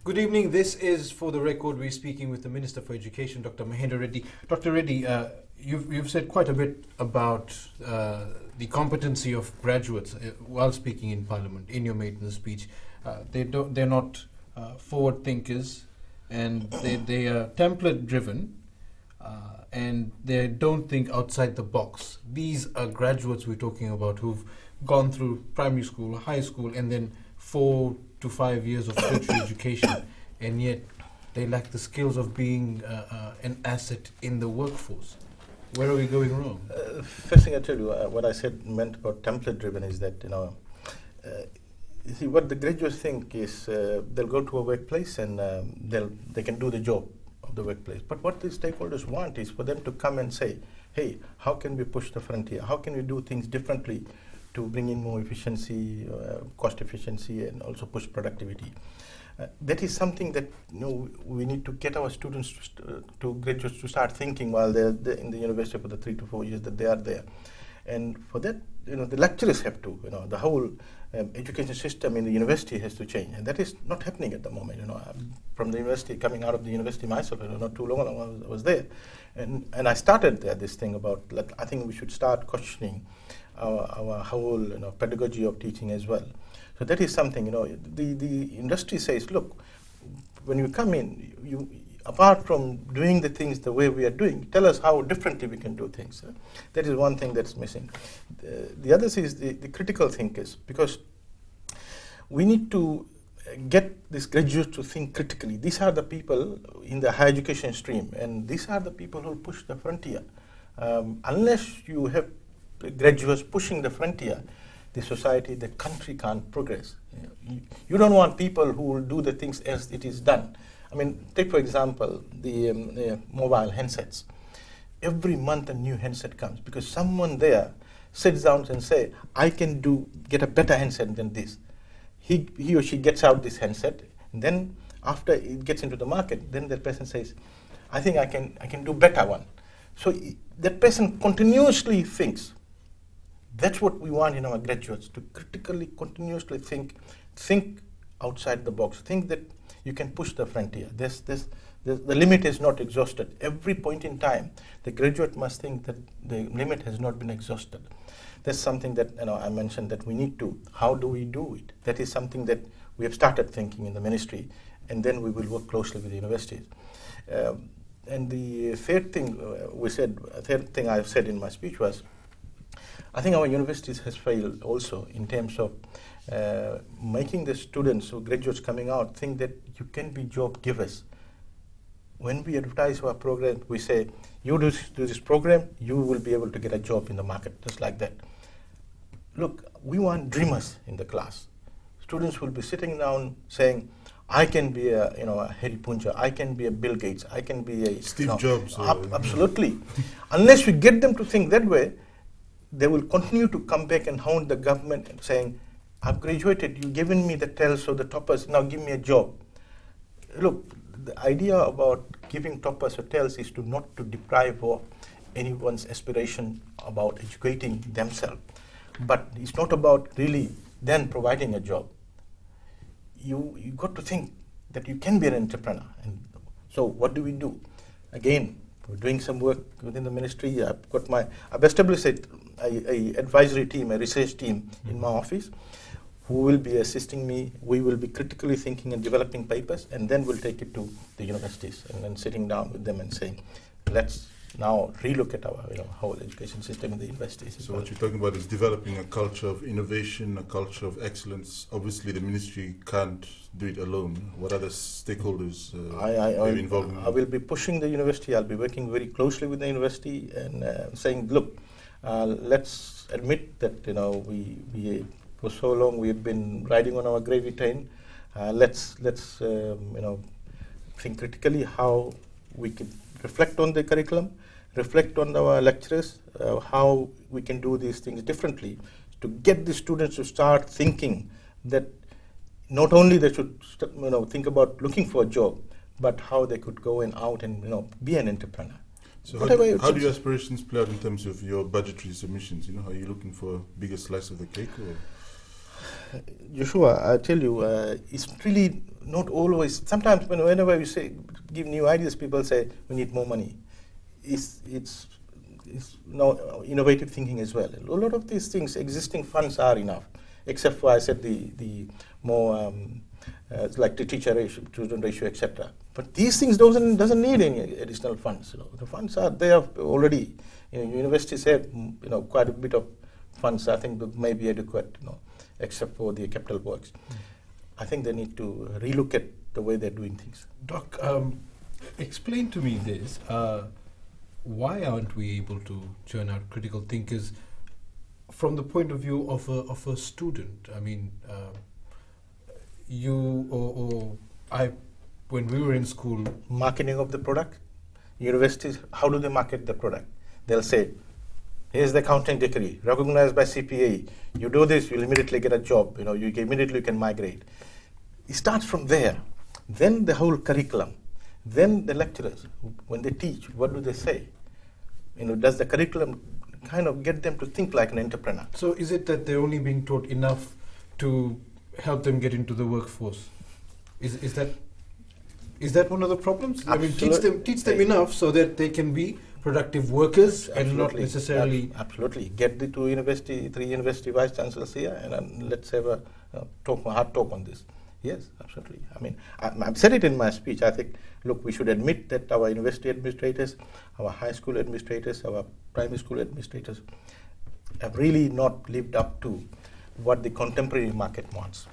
Good evening. This is For the Record. We're speaking with the Minister for Education, Dr. Mahendra Reddy. Dr. Reddy, you've said quite a bit about the competency of graduates while speaking in Parliament in your maiden speech. They're not forward thinkers, and they are template driven, and they don't think outside the box. These are graduates we're talking about who've gone through primary school, high school, and then 4 to 5 years of tertiary education, and yet they lack the skills of being an asset in the workforce. Where are we going wrong? First thing I tell you, what I said meant about template driven is that, you see, what the graduates think is they'll go to a workplace and they can do the job of the workplace. But what the stakeholders want is for them to come and say, hey, how can we push the frontier? How can we do things differently to bring in more efficiency, cost efficiency, and also push productivity? That is something that we need to get our students, to graduates, to start thinking while they're in the university for the 3 to 4 years that they are there. And for that, the lecturers have to, the whole education system in the university has to change, and that is not happening at the moment. I'm from the university, coming out of the university myself, not too long ago I was there, and I started there this thing about, I think we should start questioning our whole pedagogy of teaching as well. So that is something, the industry says, look, when you come in, apart from doing the things the way we are doing, tell us how differently we can do things. That is one thing that's missing. The other is the critical thinkers, because we need to get these graduates to think critically. These are the people in the higher education stream, and these are the people who push the frontier. Unless you have graduates pushing the frontier, the society, the country can't progress. You don't want people who will do the things as it is done. I mean, take for example the mobile handsets. Every month a new handset comes because someone there sits down and say, I can get a better handset than this. He or she gets out this handset, and then after it gets into the market, then that person says, I think I can do better one. So that person continuously thinks. That's what we want in our graduates, to critically, continuously think outside the box, think that you can push the frontier. The limit is not exhausted. Every point in time, the graduate must think that the limit has not been exhausted. That's something that I mentioned that we need to. How do we do it? That is something that we have started thinking in the ministry, and then we will work closely with the universities. And the third thing I said in my speech was, I think our universities has failed also in terms of making the students or graduates coming out think that you can be job givers. When we advertise our program, we say, you do this program, you will be able to get a job in the market, just like that. Look, we want dreamers in the class. Students will be sitting down saying, I can be a Harry Punja, I can be a Bill Gates, I can be a Steve Jobs. Absolutely. Unless we get them to think that way, they will continue to come back and hound the government and saying, I've graduated, you've given me the TELS or the toppers, now give me a job. Look, the idea about giving toppers or TELS is not to deprive of anyone's aspiration about educating themselves. But it's not about really then providing a job. You got to think that you can be an entrepreneur. And so what do we do? Again, we're doing some work within the ministry. I've established a advisory team, a research team in my office, who will be assisting me. We will be critically thinking and developing papers, and then we'll take it to the universities and then sitting down with them and saying, let's now relook at our whole education system in the universities. So what you're talking about is developing a culture of innovation, a culture of excellence. Obviously, the ministry can't do it alone. What other stakeholders are involved in? I will be pushing the university. I'll be working very closely with the university and saying, look, let's admit that we for so long we have been riding on our gravy train. Let's think critically how we can reflect on the curriculum, reflect on our lecturers, how we can do these things differently to get the students to start thinking that not only they should think about looking for a job, but how they could go out and be an entrepreneur. So how do your aspirations play out in terms of your budgetary submissions? Are you looking for a bigger slice of the cake? Or? Joshua, I tell you, it's really not always. Sometimes whenever we say give new ideas, people say we need more money. It's now innovative thinking as well. A lot of these things, existing funds are enough, except for I said the more like the teacher ratio, student ratio, etc. But these things doesn't need any additional funds. The funds are there already. Universities have quite a bit of funds. I think that may be adequate. Except for the capital works. I think they need to relook at the way they're doing things. Doc, explain to me this. Why aren't we able to churn out critical thinkers from the point of view of a student? I mean, you or I, when we were in school... Marketing of the product. Universities, how do they market the product? They'll say, here's the accounting degree, recognized by CPA. You do this, you'll immediately get a job. You immediately can migrate. It starts from there. Then the whole curriculum. Then the lecturers, when they teach, what do they say? Does the curriculum kind of get them to think like an entrepreneur? So is it that they're only being taught enough to help them get into the workforce? Is that one of the problems? Absolutely. I mean, teach them enough so that they can be productive workers. Absolutely. And not necessarily... Absolutely. Get the three university vice chancellors here and let's have a hard talk on this. Yes, absolutely. I mean, I've said it in my speech. I think, look, we should admit that our university administrators, our high school administrators, our primary school administrators have really not lived up to what the contemporary market wants.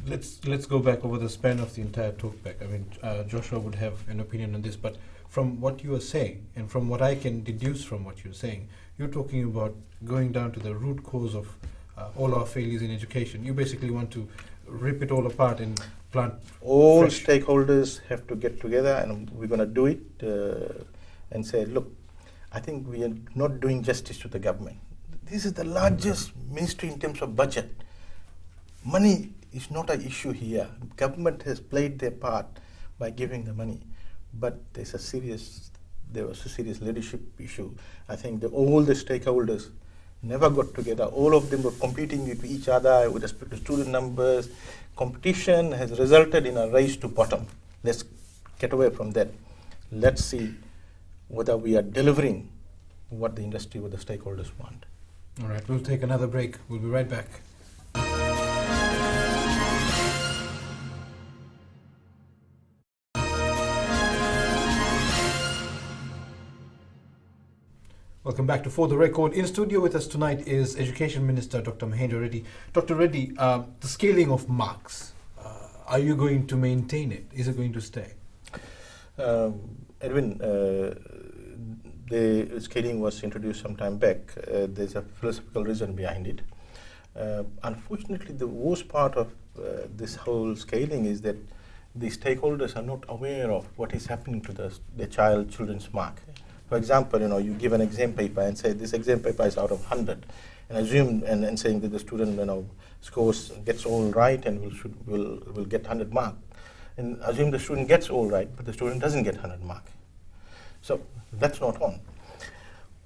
Let's go back over the span of the entire talkback. I mean, Joshua would have an opinion on this, but from what you are saying, and from what I can deduce from what you're saying, you're talking about going down to the root cause of all our failures in education. You basically want to rip it all apart and plant all fresh. Stakeholders have to get together, and we're going to do it and say, look, I think we are not doing justice to the government. This is the largest ministry in terms of budget. Money is not an issue here. Government has played their part by giving the money, but there was a serious leadership issue. I think all the stakeholders never got together. All of them were competing with each other with respect to student numbers. Competition has resulted in a race to bottom. Let's get away from that. Let's see whether we are delivering what the industry, what the stakeholders want. All right, we'll take another break. We'll be right back. Welcome back to For the Record. In studio with us tonight is Education Minister Dr. Mahendra Reddy. Dr. Reddy, the scaling of marks, are you going to maintain it? Is it going to stay? Edwin, the scaling was introduced some time back. There's a philosophical reason behind it. Unfortunately, the worst part of this whole scaling is that the stakeholders are not aware of what is happening to the children's mark. For example, you give an exam paper and say this exam paper is out of 100, and assume and saying that the student gets all right and will get 100 mark, and assume the student gets all right, but the student doesn't get 100 mark. So that's not on.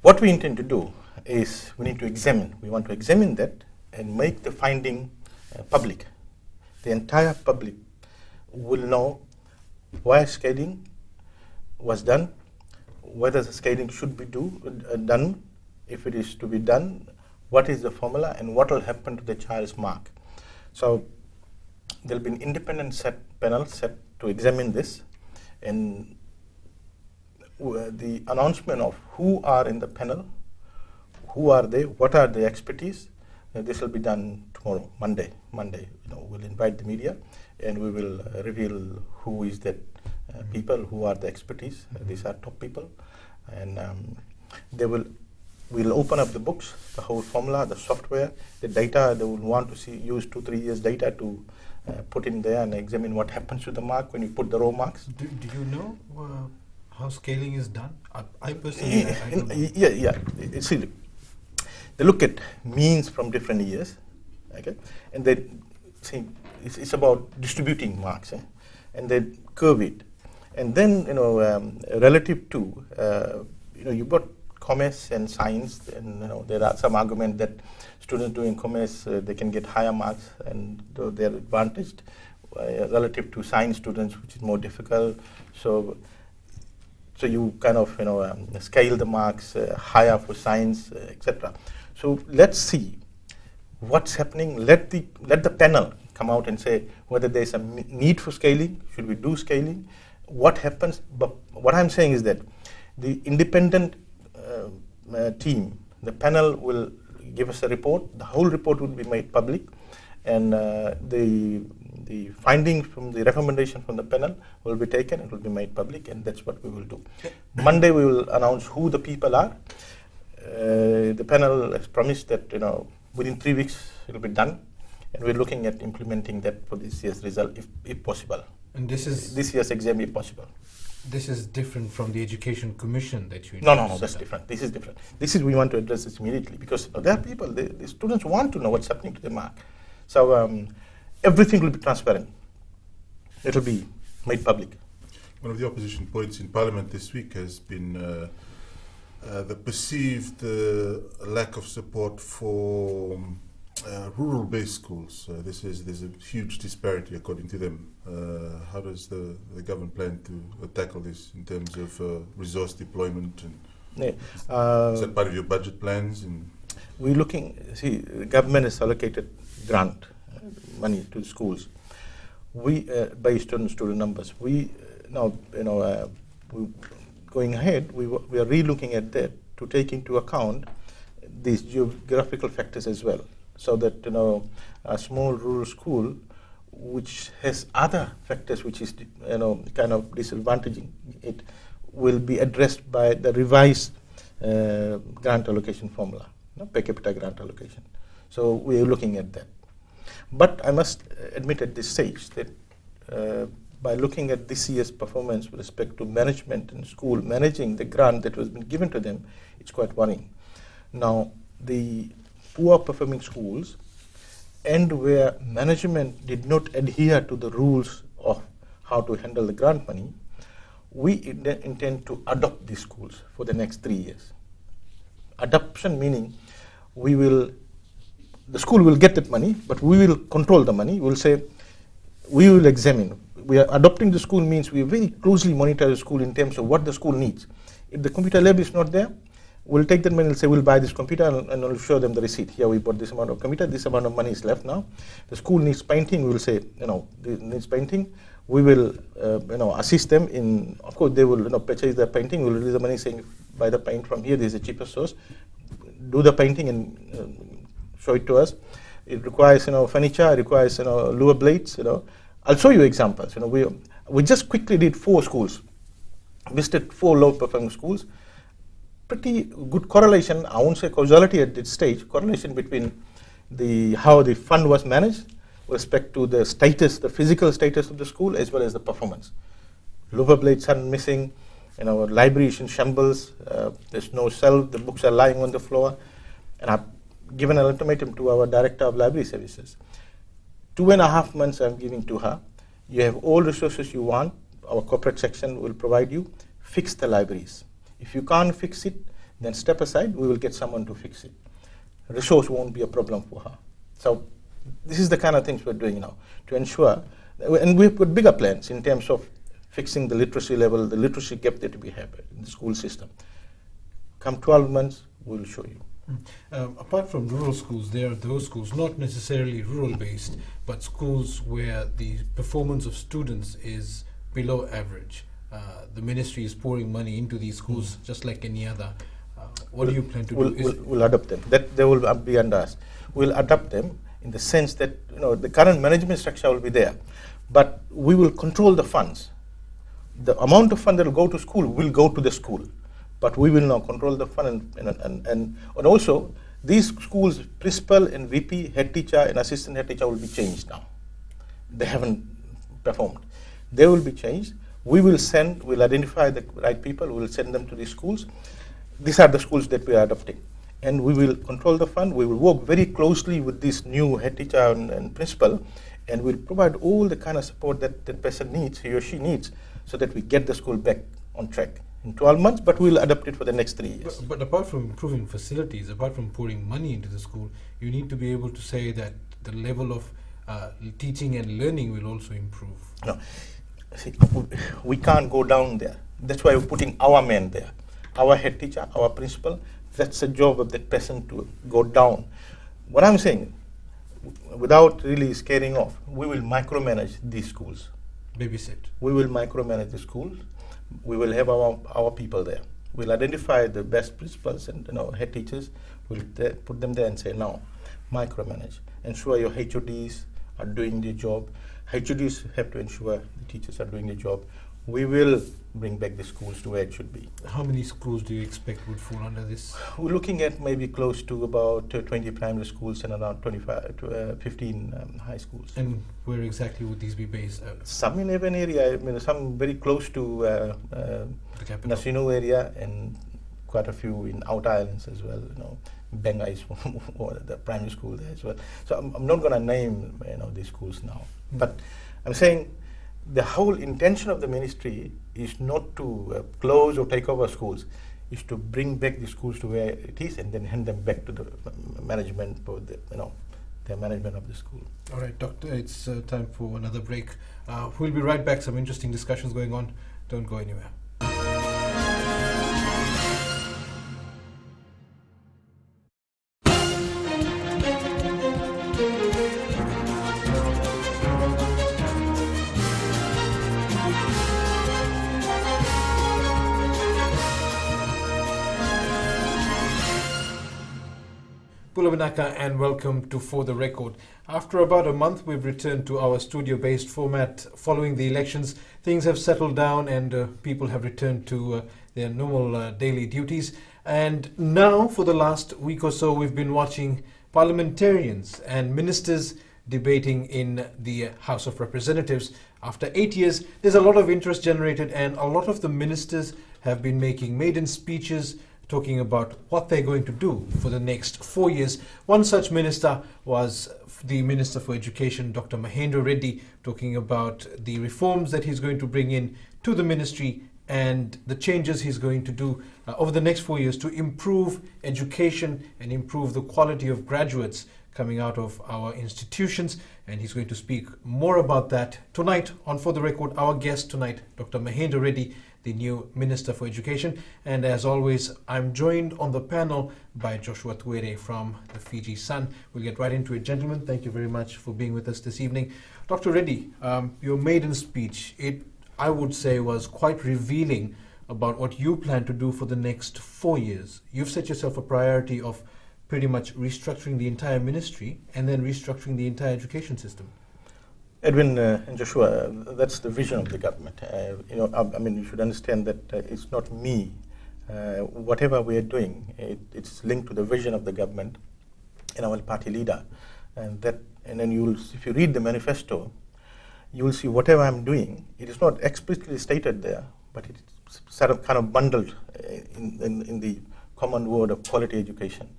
What we intend to do is we need to examine. We want to examine that and make the finding public. The entire public will know why scaling was done, whether the scaling should be done, if it is to be done, what is the formula, and what will happen to the child's mark. So there will be an independent panel set to examine this, and the announcement of who are in the panel, who are they, what are their expertise, this will be done tomorrow, Monday. We'll invite the media and we will reveal who is that people, who are the expertise. These are top people, and we'll open up the books, the whole formula, the software, the data. They will want to use 2-3 years data to put in there and examine what happens to the mark when you put the raw marks. Do you know how scaling is done? I personally, I don't know. Yeah. See, they look at means from different years, okay, and they see it's about distributing marks, and they curve it. And then, relative to, you've got commerce and science, and there are some argument that students doing commerce, they can get higher marks, and they're advantaged relative to science students, which is more difficult. So you kind of scale the marks higher for science, etc. So let's see what's happening. Let the panel come out and say whether there's a need for scaling. Should we do scaling? What happens? But what I'm saying is that the independent team, the panel will give us a report. The whole report will be made public, and the findings from the recommendation from the panel will be taken and will be made public, and that's what we will do. Monday we will announce who the people are. The panel has promised that within 3 weeks it will be done, and we're looking at implementing that for this year's result if possible. And this year's exam if possible. This is different from the Education Commission that you... No, that's different. This is different. We want to address this immediately, because there are people, the students want to know what's happening to their mark. So everything will be transparent. It will be made public. One of the opposition points in Parliament this week has been the perceived lack of support for rural-based schools. There's a huge disparity according to them. How does the government plan to tackle this in terms of resource deployment? And is that part of your budget plans? We're looking, the government has allocated grant money to schools. Based on student numbers. Going ahead, we are re-looking at that to take into account these geographical factors as well, so that a small rural school which has other factors which is kind of disadvantaging it will be addressed by the revised grant allocation formula, per capita grant allocation. So we are looking at that. But I must admit at this stage that by looking at this year's performance with respect to management and school managing the grant that was been given to them, it's quite worrying. Now, the poor performing schools and where management did not adhere to the rules of how to handle the grant money, we intend to adopt these schools for the next 3 years. Adoption meaning the school will get that money, but we will control the money. We'll say, we will examine. We are adopting the school means we very closely monitor the school in terms of what the school needs. If the computer lab is not there, we'll take that money and say, we'll buy this computer, and we'll show them the receipt. Here we bought this amount of computer, this amount of money is left now. The school needs painting, we will say, it needs painting. We will, assist them in, of course, they will purchase the painting. We'll release the money saying, buy the paint from here, this is the cheapest source. Do the painting and show it to us. It requires, furniture, it requires, lure blades, I'll show you examples. We just quickly did 4 schools, visited 4 low-performing schools. Pretty good correlation, I won't say causality at this stage, correlation between how the fund was managed with respect to the status, the physical status of the school, as well as the performance. Lower blades are missing, library is in shambles, there's no shelf, the books are lying on the floor, and I've given an ultimatum to our Director of Library Services. 2.5 months I'm giving to her. You have all resources you want, our corporate section will provide you, fix the libraries. If you can't fix it, then step aside, we will get someone to fix it. Resource won't be a problem for her. So this is the kind of things we're doing now to ensure, and we've put bigger plans in terms of fixing the literacy level, the literacy gap that we have in the school system. Come 12 months, we'll show you. Apart from rural schools, there are those schools, not necessarily rural-based, but schools where the performance of students is below average. The ministry is pouring money into these schools just like any other. What do you plan to do? We'll adopt them. That they will be under us. We'll adopt them in the sense that the current management structure will be there, but we will control the funds. The amount of fund that will go to school will go to the school, but we will now control the fund and also these schools, principal and VP, head teacher and assistant head teacher will be changed now. They haven't performed. They will be changed. We'll identify the right people, we'll send them to these schools. These are the schools that we are adopting. And we will control the fund, we will work very closely with this new head teacher and principal, and we'll provide all the kind of support that person needs, he or she needs, so that we get the school back on track. in 12 months, but we'll adapt it for the next 3 years. But apart from improving facilities, apart from pouring money into the school, you need to be able to say that the level of teaching and learning will also improve. No, see, we can't go down there. That's why we're putting our men there, our head teacher, our principal. That's the job of that person to go down. What I'm saying, without really scaring off, we will micromanage these schools. Babysit. We will micromanage the schools. We will have our people there. We'll identify the best principals and head teachers. We'll put them there and say, now, micromanage. Ensure your HODs are doing their job. HODs have to ensure the teachers are doing their job. We will bring back the schools to where it should be. How many schools do you expect would fall under this? We're looking at maybe close to about 20 primary schools and around 25 to 15 high schools. And where exactly would these be based? Some in urban area, I mean, some very close to The capital. Nasino area, and quite a few in outer islands as well. Benga is the primary school there as well. So I'm not going to name these schools now, but I'm saying the whole intention of the ministry is not to close or take over schools, is to bring back the schools to where it is and then hand them back to the management for the management of the school. All right, Doctor, it's time for another break. We'll be right back. Some interesting discussions going on. Don't go anywhere. Pulavinaka, and welcome to For the Record. After about a month, we've returned to our studio-based format. Following the elections, things have settled down and people have returned to their normal daily duties. And now, for the last week or so, we've been watching parliamentarians and ministers debating in the House of Representatives. After 8 years, there's a lot of interest generated, and a lot of the ministers have been making maiden speeches talking about what they're going to do for the next 4 years. One such minister was the Minister for Education, Dr. Mahendra Reddy, talking about the reforms that he's going to bring in to the ministry and the changes he's going to do over the next 4 years to improve education and improve the quality of graduates coming out of our institutions. And he's going to speak more about that tonight on For the Record. Our guest tonight, Dr. Mahendra Reddy, the new Minister for Education. And as always, I'm joined on the panel by Joshua Tuere from the Fiji Sun. We'll get right into it. Gentlemen, thank you very much for being with us this evening. Dr. Reddy, your maiden speech, I would say, was quite revealing about what you plan to do for the next 4 years. You've set yourself a priority of pretty much restructuring the entire ministry and then restructuring the entire education system. Edwin and Joshua, that's the vision of the government. You should understand that it's not me. Whatever we are doing, it's linked to the vision of the government and our party leader. And then if you read the manifesto, you will see whatever I'm doing. It is not explicitly stated there, but it's sort of kind of bundled in the common word of quality education.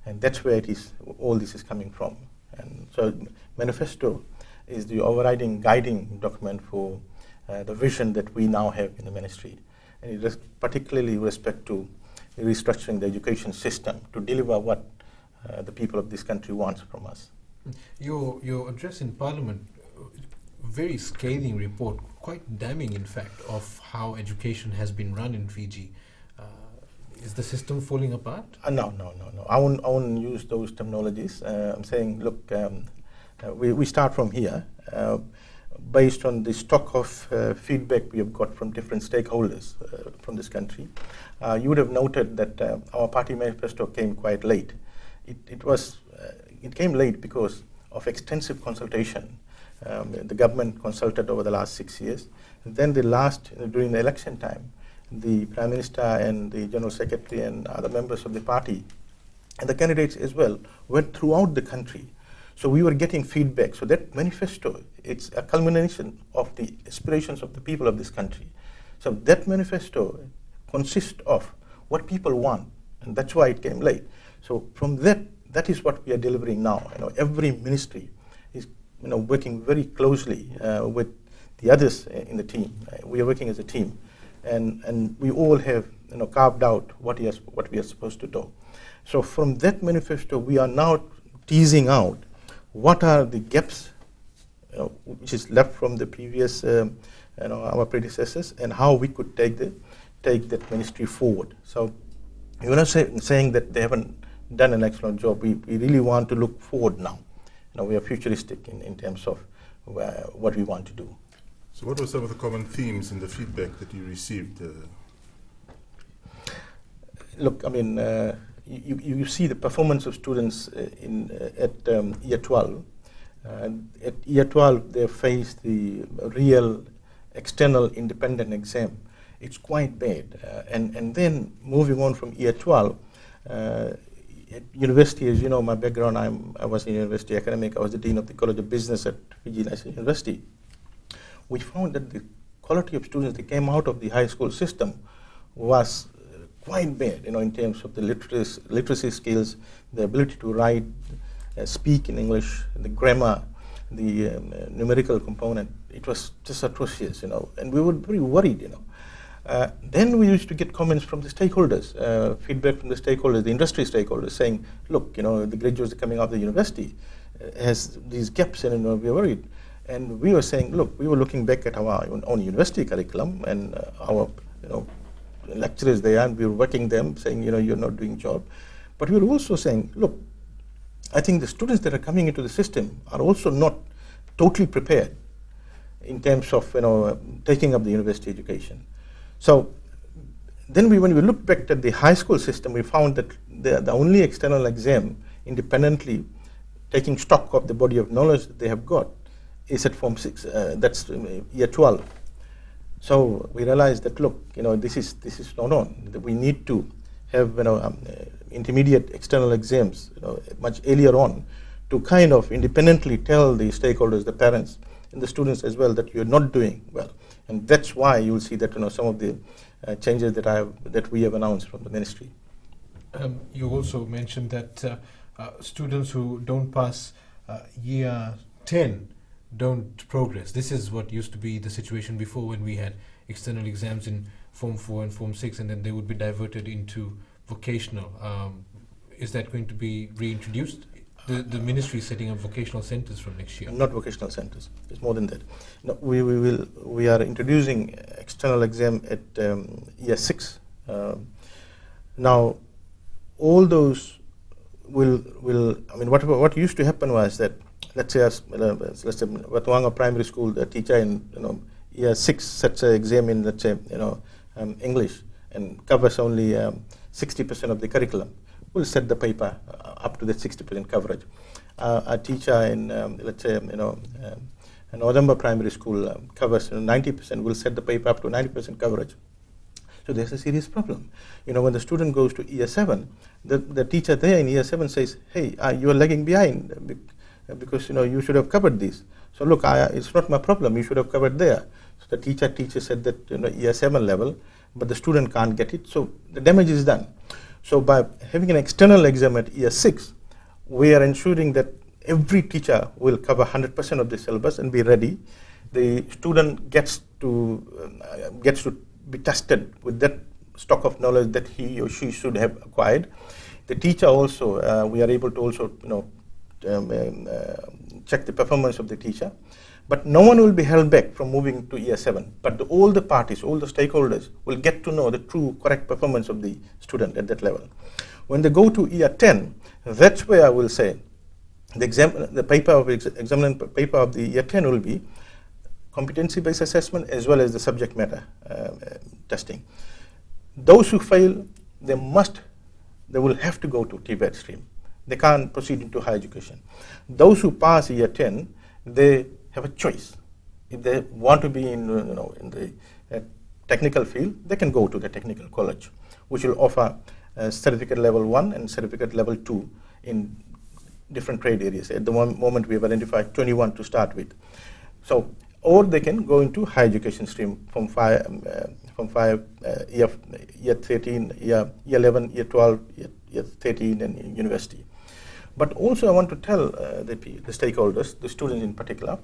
And that's where all this is coming from. And so manifesto is the overriding guiding document for the vision that we now have in the ministry. And it is particularly with respect to restructuring the education system to deliver what the people of this country wants from us. Your address in Parliament, very scathing report, quite damning in fact, of how education has been run in Fiji. Is the system falling apart? No. I won't use those terminologies. I'm saying, look, we start from here. Based on the stock of feedback we have got from different stakeholders from this country, you would have noted that our party manifesto came quite late. It came late because of extensive consultation. The government consulted over the last 6 years. And then during the election time, the Prime Minister and the General Secretary and other members of the party and the candidates as well went throughout the country. So we were getting feedback. So that manifesto, it's a culmination of the aspirations of the people of this country. So that manifesto consists of what people want, and that's why it came late. So from that is what we are delivering now. Every ministry is working very closely with the others in the team. We are working as a team. and we all have carved out what we are supposed to do. So from that manifesto, we are now teasing out what are the gaps which is left from the previous our predecessors, and how we could take that ministry forward. So you're not saying that they haven't done an excellent job. We really want to look forward now. We are futuristic in terms of what we want to do. So what were some of the common themes in the feedback that you received? Look, I mean, you see the performance of students at year 12. At year 12, they face the real external independent exam. It's quite bad. And then moving on from year 12, at university, as you know, my background, I was in university academic. I was the Dean of the College of Business at Fiji National University. We found that the quality of students that came out of the high school system was quite bad, in terms of the literacy skills, the ability to write, speak in English, the grammar, the numerical component. It was just atrocious, and we were very worried, Then we used to get comments from the stakeholders, feedback from the stakeholders, the industry stakeholders, saying, look, the graduates coming out of the university has these gaps, and we're worried. And we were saying, look, we were looking back at our own university curriculum and our lecturers there, and we were working them, saying, you're not doing job. But we were also saying, look, I think the students that are coming into the system are also not totally prepared in terms of taking up the university education. So then when we looked back at the high school system, we found that the only external exam independently taking stock of the body of knowledge that they have got is at Form 6, that's year 12. So we realized that, look, this is not on. That we need to have intermediate external exams much earlier on to kind of independently tell the stakeholders, the parents, and the students as well that you're not doing well. And that's why you'll see that some of the changes that we have announced from the ministry. You also mentioned that students who don't pass year 10 don't progress. This is what used to be the situation before, when we had external exams in Form 4 and Form 6, and then they would be diverted into vocational. Is that going to be reintroduced? The ministry is setting up vocational centers from next year. Not vocational centers. It's more than that. No, we are introducing external exam at year 6. Now, all those will. I mean, what used to happen was that, let's say Watuanga Primary School, the teacher in year 6 sets an exam in, let's say, English, and covers only 60% of the curriculum. We'll set the paper up to the 60% coverage. A teacher in, let's say, Northern Primary School covers 90%. We'll set the paper up to 90% coverage. So there's a serious problem. When the student goes to year 7, the teacher there in year 7 says, hey, you are lagging behind because you should have covered this. So look, it's not my problem. You should have covered there. So the teacher teaches at that year 7 level, but the student can't get it. So the damage is done. So by having an external exam at year 6, we are ensuring that every teacher will cover 100% of the syllabus and be ready. The student gets to be tested with that stock of knowledge that he or she should have acquired. The teacher also, we are able to also check the performance of the teacher. But no one will be held back from moving to year 7. But all the parties, all the stakeholders will get to know the true correct performance of the student at that level. When they go to year 10, that's where I will say the paper of the year 10 will be competency-based assessment as well as the subject matter testing. Those who fail, they will have to go to TVET stream. They can't proceed into higher education. Those who pass year 10, they have a choice. If they want to be in the technical field, they can go to the technical college, which will offer certificate level 1 and certificate level 2 in different trade areas. At the moment, we have identified 21 to start with. So, or they can go into higher education stream from year 13, year 11, year 12, year 13, and university. But also, I want to tell the stakeholders, the students in particular,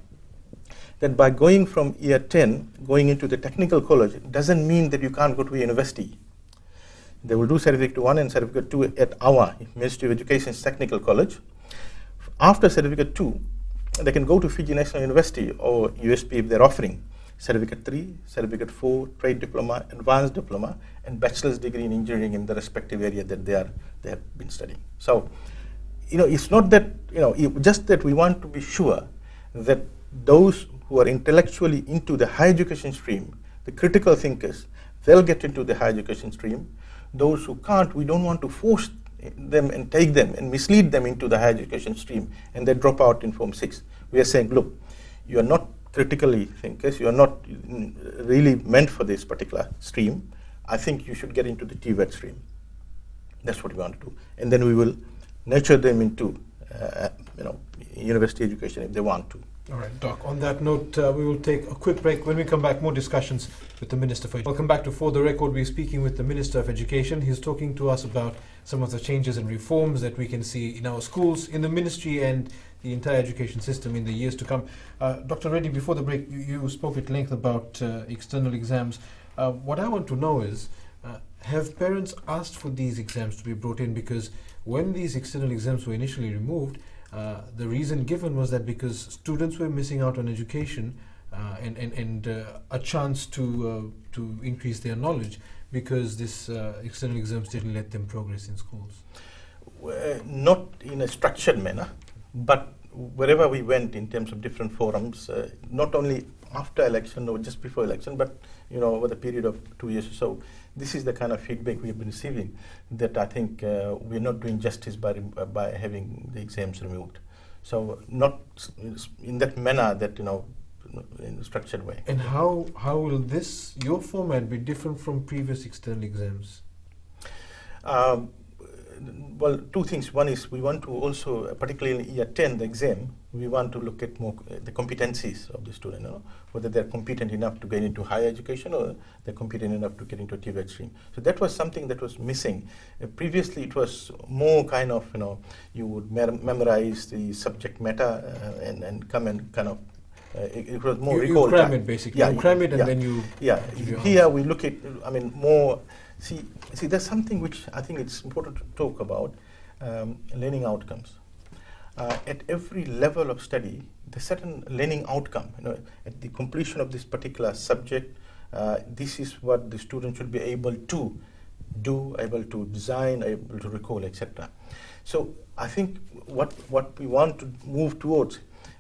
that by going from year 10, going into the technical college, doesn't mean that you can't go to a university. They will do Certificate 1 and Certificate 2 at our Ministry of Education's technical college. After Certificate 2, they can go to Fiji National University or USP if they're offering Certificate 3, Certificate 4, Trade Diploma, Advanced Diploma, and Bachelor's Degree in Engineering in the respective area that they have been studying. So, it's not that, just that we want to be sure that those who are intellectually into the higher education stream, the critical thinkers, they'll get into the higher education stream. Those who can't, we don't want to force them and take them and mislead them into the higher education stream and they drop out in Form 6. We are saying, look, you are not critically thinkers, you are not really meant for this particular stream. I think you should get into the TVET stream. That's what we want to do. And then we will nurture them into university education if they want to. All right, Doc, on that note, we will take a quick break. When we come back, more discussions with the Minister for Education. Welcome back to For the Record. We're speaking with the Minister of Education. He's talking to us about some of the changes and reforms that we can see in our schools, in the ministry and the entire education system in the years to come. Dr. Reddy, before the break, you spoke at length about external exams. What I want to know is, have parents asked for these exams to be brought in? Because when these external exams were initially removed, the reason given was that because students were missing out on education and a chance to increase their knowledge, because this external exams didn't let them progress in schools. Not in a structured manner, but wherever we went in terms of different forums, not only after election or just before election, but over the period of 2 years or so, this is the kind of feedback we have been receiving, that I think we're not doing justice by having the exams removed. So not in that manner, that in a structured way. And how will your format be different from previous external exams? Well, two things. One is we want to also, particularly in year 10, the exam, we want to look at more the competencies of the student, whether they're competent enough to get into higher education or they're competent enough to get into a TVET stream. So that was something that was missing. Previously, it was more kind of, you would memorize the subject matter and come and kind of, it was more recall you cram time. it basically. Yeah, you cram it and then you... Yeah, here we look at, more... See, there's something which I think it's important to talk about, learning outcomes. At every level of study, there's certain learning outcome. At the completion of this particular subject, this is what the student should be able to do, able to design, able to recall, etc. So I think what we want to move towards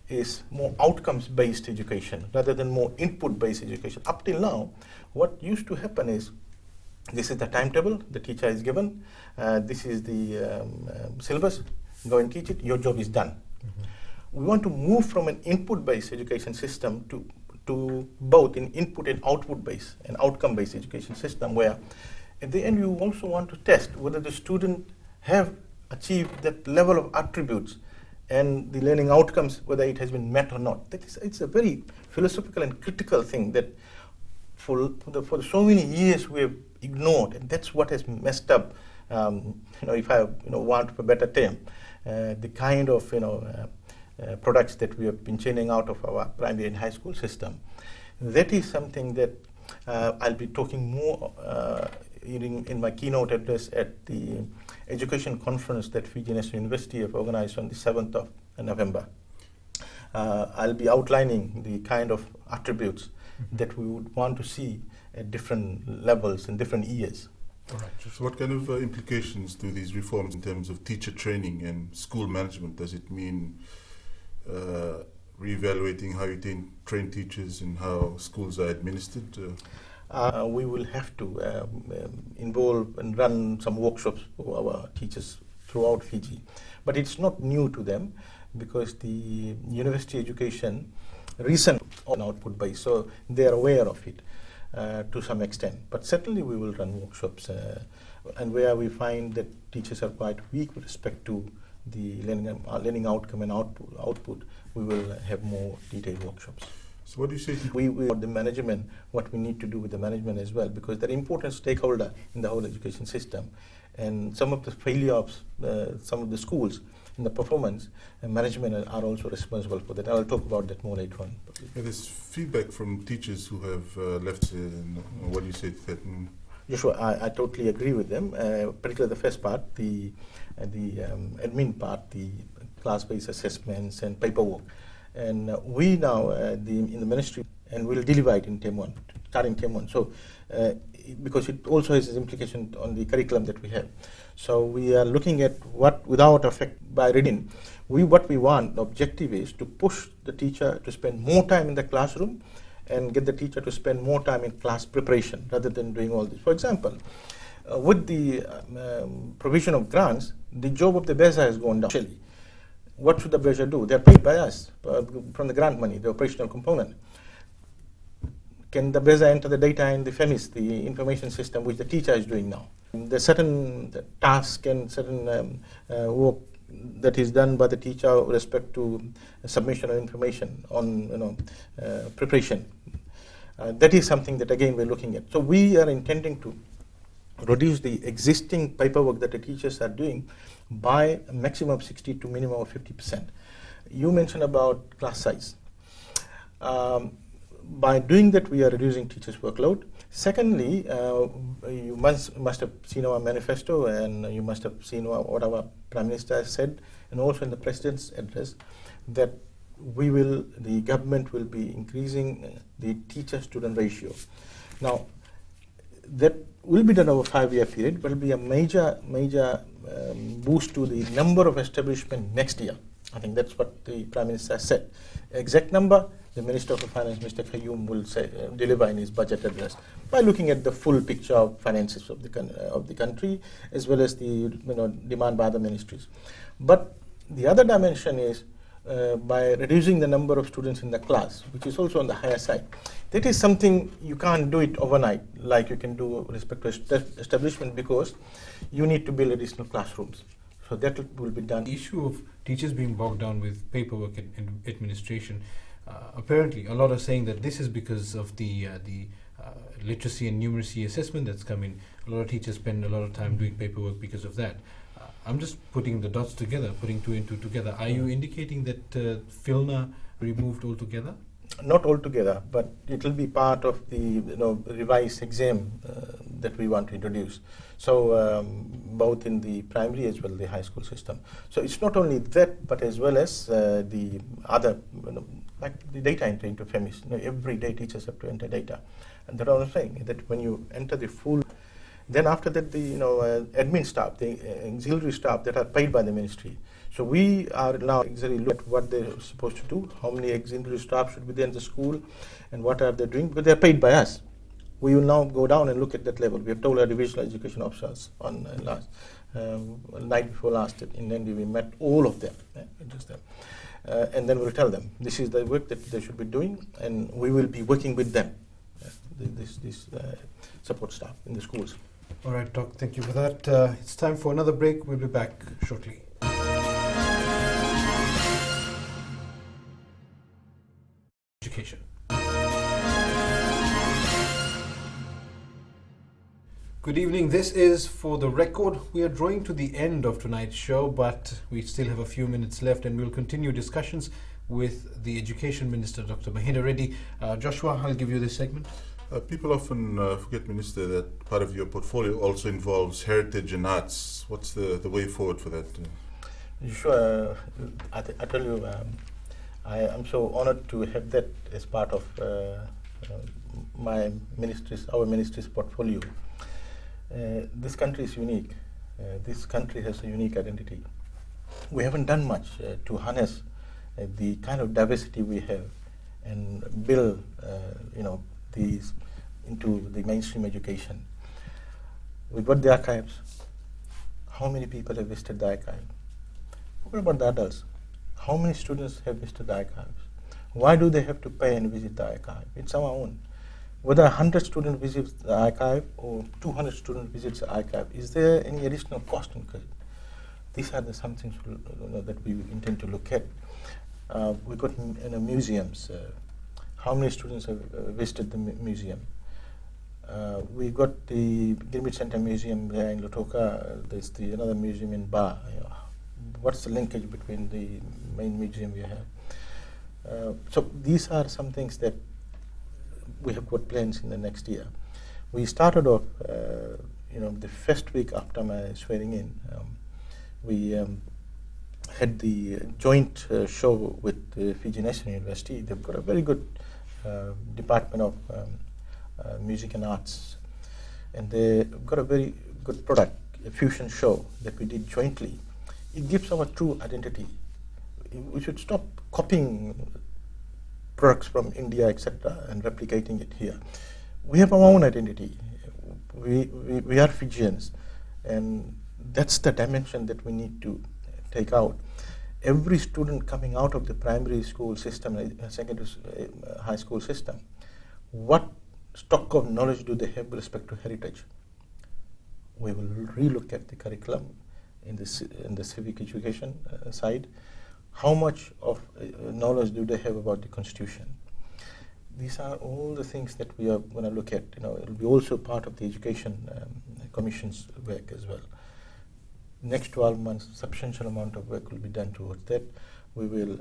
is more outcomes-based education rather than more input-based education. Up till now, what used to happen is, this is the timetable the teacher is given, this is the syllabus, go and teach it, your job is done. Mm-hmm. We want to move from an input-based education system to both an input and output-based, an outcome-based education system, where at the end you also want to test whether the student have achieved that level of attributes and the learning outcomes, whether it has been met or not. It's a very philosophical and critical thing that for so many years we have ignored, and that's what has messed up. If I want a better term, the kind of products that we have been churning out of our primary and high school system. That is something that I'll be talking more in my keynote address at the education conference that Fiji National University have organized on the 7th of November. I'll be outlining the kind of attributes that we would want to see at different levels in different years. All right. So what kind of implications do these reforms in terms of teacher training and school management? Does it mean reevaluating how you train teachers and how schools are administered? We will have to involve and run some workshops for our teachers throughout Fiji. But it's not new to them, because the university education recent on output base, so they are aware of it to some extent. But certainly we will run workshops, and where we find that teachers are quite weak with respect to the learning outcome and output, we will have more detailed workshops. So what do you say to we the management, what we need to do with the management as well, because they're important stakeholder in the whole education system. And some of the failure of some of the schools in the performance, and management are also responsible for that. I'll talk about that more later on. Yeah, there's feedback from teachers who have left. What do you say to that? Joshua, I totally agree with them, particularly the first part, the admin part, the class-based assessments and paperwork. And we now, in the ministry, and we'll deliver it in term 1, starting term 1. So, because it also has implication on the curriculum that we have. So we are looking at what, without effect by reading, what we want, the objective is to push the teacher to spend more time in the classroom and get the teacher to spend more time in class preparation rather than doing all this. For example, with the provision of grants, the job of the BESA has gone down. Actually, what should the BESA do? They are paid by us from the grant money, the operational component. Can the BESA enter the data in the FEMIS, the information system, which the teacher is doing now? There's certain tasks and certain work that is done by the teacher with respect to submission of information on preparation. That is something that again we're looking at. So we are intending to reduce the existing paperwork that the teachers are doing by a maximum of 60 to minimum of 50%. You mentioned about class size. By doing that, we are reducing teachers' workload. Secondly, you must have seen our manifesto, and you must have seen what our Prime Minister has said, and also in the President's address, that the government will be increasing the teacher-student ratio. Now, that will be done over a 5-year period, but will be a major boost to the number of establishments next year. I think that's what the Prime Minister said. Exact number, the Minister of Finance, Mr. Qayyum, will deliver in his budget address by looking at the full picture of finances of the country, as well as the demand by other ministries. But the other dimension is by reducing the number of students in the class, which is also on the higher side. That is something you can't do it overnight, like you can do with respect to establishment, because you need to build additional classrooms. So that will be done. The issue of teachers being bogged down with paperwork and administration, apparently a lot are saying that this is because of the literacy and numeracy assessment that's come in. A lot of teachers spend a lot of time doing paperwork because of that. I'm just putting the dots together, putting 2 and 2 together. Are you indicating that FILNA removed altogether? Not altogether, but it will be part of the revised exam that we want to introduce. So both in the primary as well as the high school system. So it's not only that, but as well as the other, like the data entry into FEMIS. Every day teachers have to enter data, and that's what I'm saying. That when you enter the full, then after that the admin staff, the auxiliary staff that are paid by the ministry. So we are now exactly looking at what they're supposed to do, how many auxiliary staff should be there in the school, and what are they doing, because they're paid by us. We will now go down and look at that level. We have told our divisional education officers on night before last in Nandi, we met all of them, just them. And then we'll tell them, this is the work that they should be doing, and we will be working with them, this support staff in the schools. All right, Doc, thank you for that. It's time for another break. We'll be back shortly. Education. Good evening. This is For the Record. We are drawing to the end of tonight's show, but we still have a few minutes left, and we'll continue discussions with the Education Minister, Dr. Mahinda Reddy. Joshua, I'll give you this segment. People often forget, Minister, that part of your portfolio also involves heritage and arts. What's the way forward for that? Sure. I tell you, I am so honored to have that as part of our ministry's portfolio. This country is unique. This country has a unique identity. We haven't done much to harness the kind of diversity we have and build, these into the mainstream education. We've got the archives. How many people have visited the archive? What about the adults? How many students have visited the archives? Why do they have to pay and visit the archive? It's our own. Whether 100 students visit the archive or 200 students visit the archive, is there any additional cost incurred? These are some things that we intend to look at. We've got museums. How many students have visited the museum? We've got the Greenwich Center Museum here in Lautoka. There's another museum in Ba. what's the linkage between the main museum we have. So these are some things that we have got plans in the next year. We started off, the first week after my swearing in, we had the joint show with Fiji National University. They've got a very good department of music and arts, and they've got a very good product, a fusion show that we did jointly. It gives our true identity. We should stop copying products from India, etc., and replicating it here. We have our own identity. We are Fijians, and that's the dimension that we need to take out. Every student coming out of the primary school system, secondary high school system, what stock of knowledge do they have with respect to heritage? We will relook at the curriculum in the civic education side. How much of knowledge do they have about the Constitution? These are all the things that we are going to look at. It will be also part of the Education Commission's work as well. Next 12 months, substantial amount of work will be done towards that. We will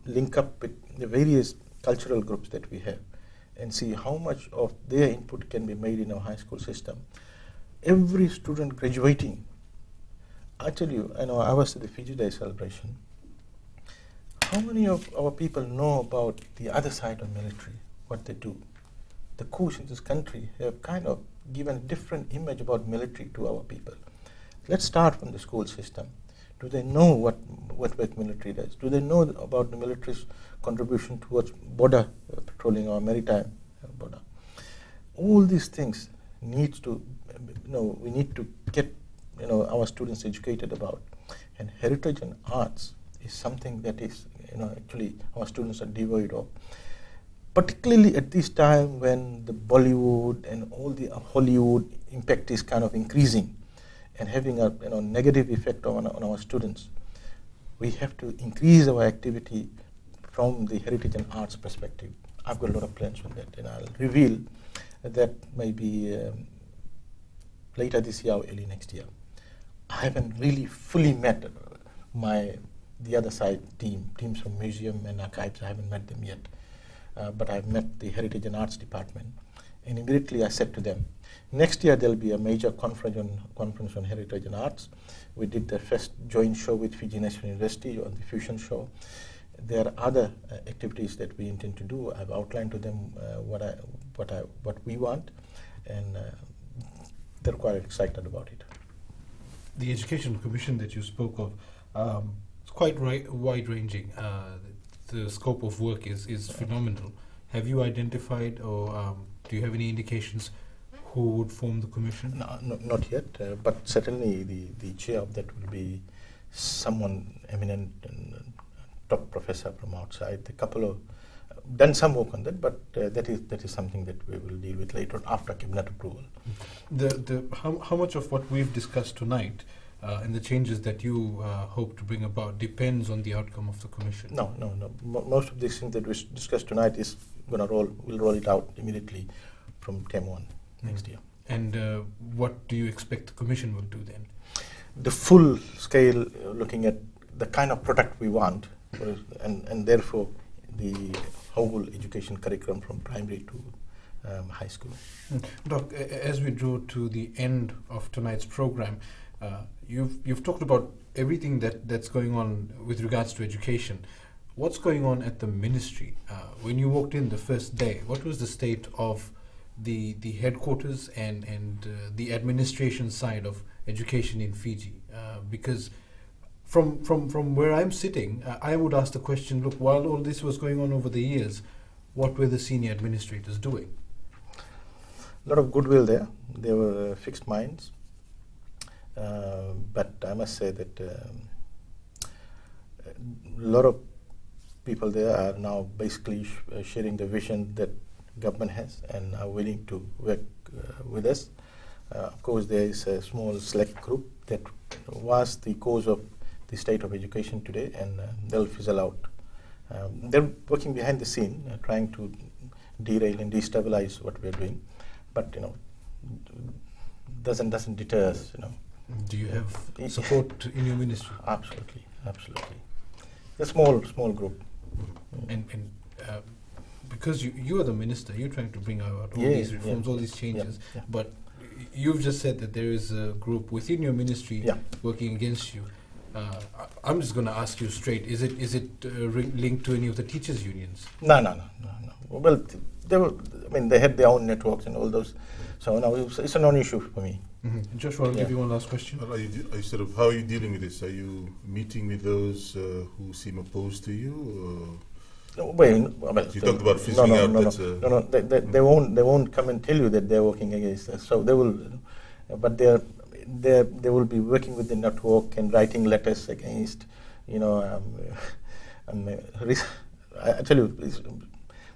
link up with the various cultural groups that we have and see how much of their input can be made in our high school system. Every student graduating, I tell you, I was at the Fiji Day celebration. How many of our people know about the other side of military, what they do? The coups in this country have kind of given a different image about military to our people. Let's start from the school system. Do they know what work military does? Do they know about the military's contribution towards border patrolling or maritime border? All these things needs to, we need to get our students educated about. And heritage and arts is something that is, actually our students are devoid of. Particularly at this time when the Bollywood and all the Hollywood impact is kind of increasing and having a negative effect on our students, we have to increase our activity from the heritage and arts perspective. I've got a lot of plans on that, and I'll reveal that maybe later this year or early next year. I haven't really fully met the other side teams from museum and archives. I haven't met them yet, but I've met the heritage and arts department, and immediately I said to them, next year there'll be a major conference on heritage and arts. We did the first joint show with Fiji National University on the fusion show. There are other activities that we intend to do. I've outlined to them what we want, and they're quite excited about it. The Education Commission that you spoke of is quite wide-ranging. The scope of work is phenomenal. Have you identified, or do you have any indications who would form the commission? No, not yet, but certainly the chair of that will be someone eminent and top professor from outside. A couple of done some work on that, but that is something that we will deal with later after cabinet approval. How much of what we've discussed tonight and the changes that you hope to bring about depends on the outcome of the commission? No. Most of these things that we discussed tonight is going to we'll roll it out immediately from term 1 next year. And what do you expect the commission will do then? The full scale, looking at the kind of product we want, and therefore the whole education curriculum from primary to high school. Doc, as we draw to the end of tonight's program, you've talked about everything that's going on with regards to education. What's going on at the ministry? When you walked in the first day, what was the state of the headquarters and the administration side of education in Fiji? Because from where I'm sitting, I would ask the question, look, while all this was going on over the years, what were the senior administrators doing? A lot of goodwill there. There were fixed minds. But I must say that a lot of people there are now basically sharing the vision that government has and are willing to work with us. Of course, there is a small select group that was the cause of the state of education today, and they'll fizzle out. They're working behind the scene, trying to derail and destabilize what we're doing, but doesn't deter us. Do you have support in your ministry? Absolutely, absolutely. A small group. And because you are the minister, you're trying to bring out all Yeah, these reforms, yeah, all these changes, yeah. but you've just said that there is a group within your ministry Yeah. working against you. I'm just going to ask you straight: is it linked to any of the teachers' unions? No. Well, they had their own networks and all those. So now it's a non-issue for me. Joshua, I'll give you one last question. Well, how are you dealing with this? Are you meeting with those who seem opposed to you? You talked about fizzing out. No. They won't come and tell you that they're working against us. So they will, but they will be working with the network and writing letters against, I tell you.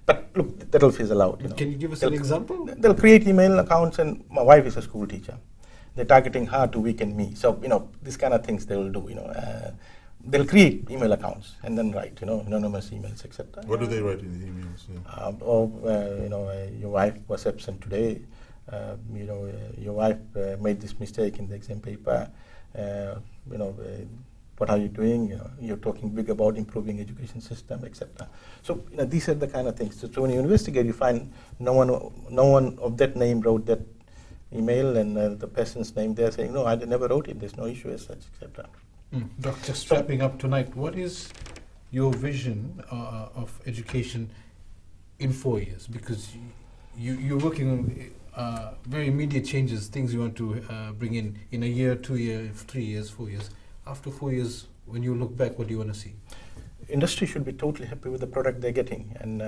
But look, that'll fizzle out. Can you give us an example? They'll create email accounts, and my wife is a school teacher. They're targeting her to weaken me. So these kind of things they will do. They'll create email accounts and then write, anonymous emails, etc. What do they write in the emails? Your wife was absent today. Your wife made this mistake in the exam paper. What are you doing? You're talking big about improving education system, etc. So these are the kind of things. So when you investigate, you find no one of that name wrote that email, and the person's name there saying, no, I never wrote it. There's no issue as such, etc. Doc, just wrapping up tonight, what is your vision of education in 4 years? Because you're working on very immediate changes, things you want to bring in a year, 2 years, 3 years, 4 years. After 4 years, when you look back, what do you want to see? Industry should be totally happy with the product they're getting. And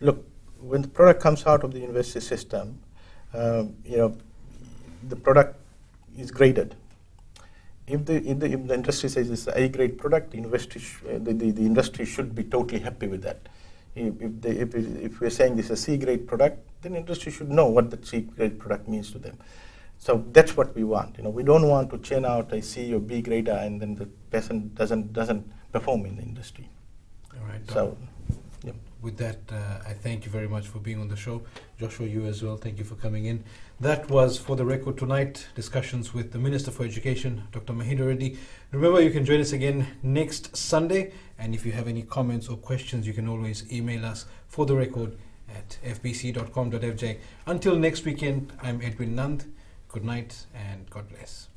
look, when the product comes out of the university system, the product is graded. If the industry says it's an A-grade product, the industry should be totally happy with that. If we're saying this is a C-grade product, then industry should know what the C-grade product means to them. So that's what we want. We don't want to churn out a C or B grader and then the person doesn't perform in the industry. All right. So, yeah. With that, I thank you very much for being on the show. Joshua, you as well, thank you for coming in. That was For the Record tonight, discussions with the Minister for Education, Dr. Mahinda Reddy. Remember, you can join us again next Sunday, and if you have any comments or questions, you can always email us fortherecord@fbc.com.fj. Until next weekend, I'm Edwin Nand. Good night and God bless.